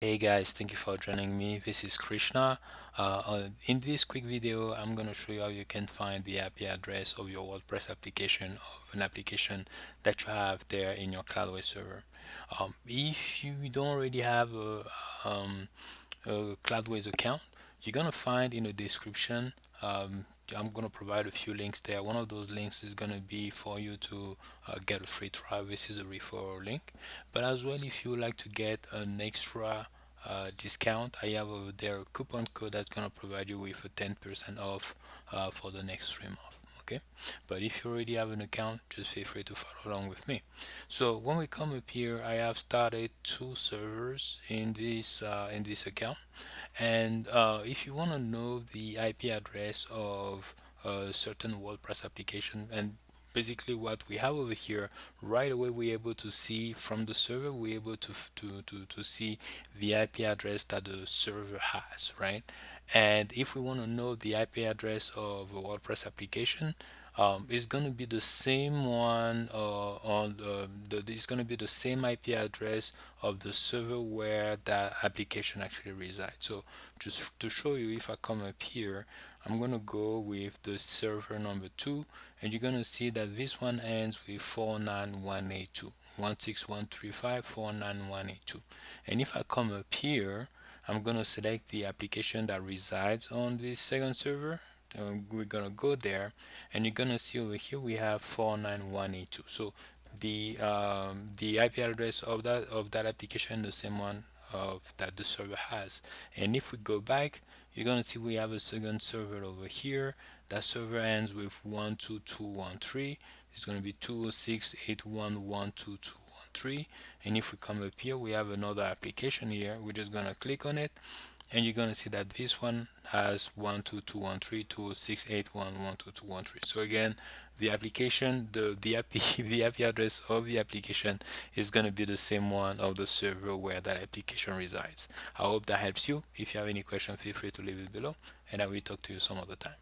Hey guys, thank you for joining me. This is Krishna. In this quick video, I'm going to show you how you can find the IP address of your WordPress application, of an application that you have there in your Cloudways server. If you don't already have a Cloudways account, you're going to find in the description. I'm going to provide a few links there. One of those links is going to be for you to get a free trial. This is a referral link. But as well, if you would like to get an extra discount, I have over there a coupon code that's going to provide you with a 10% off for the next 3 months. Okay, but if you already have an account, just feel free to follow along with me. So when we come up here, I have started two servers in this account, and if you want to know the IP address of a certain WordPress application, and basically what we have over here, right away we're able to see from the server, we're able to see the IP address that the server has, right? And if we want to know the IP address of a WordPress application, it's going to be the same one on it's going to be the same IP address of the server where that application actually resides. So just to show you, if I come up here, I'm going to go with the server number 2, and you're going to see that this one ends with 49182, 16135 49182. And if I come up here, I'm going to select the application that resides on this second server. We're going to go there, and you're going to see over here we have 49182. So the IP address of that application, the same one of that the server has. And if we go back, you're going to see we have a second server over here. That server ends with 12213. It's going to be 20681122213. And if we come up here, we have another application here. We're just going to click on it, and you're going to see that this one has 122132068112213. So again, the application, the IP the IP address of the application is going to be the same one of the server where that application resides. I hope that helps you. If you have any questions, feel free to leave it below, and I will talk to you some other time.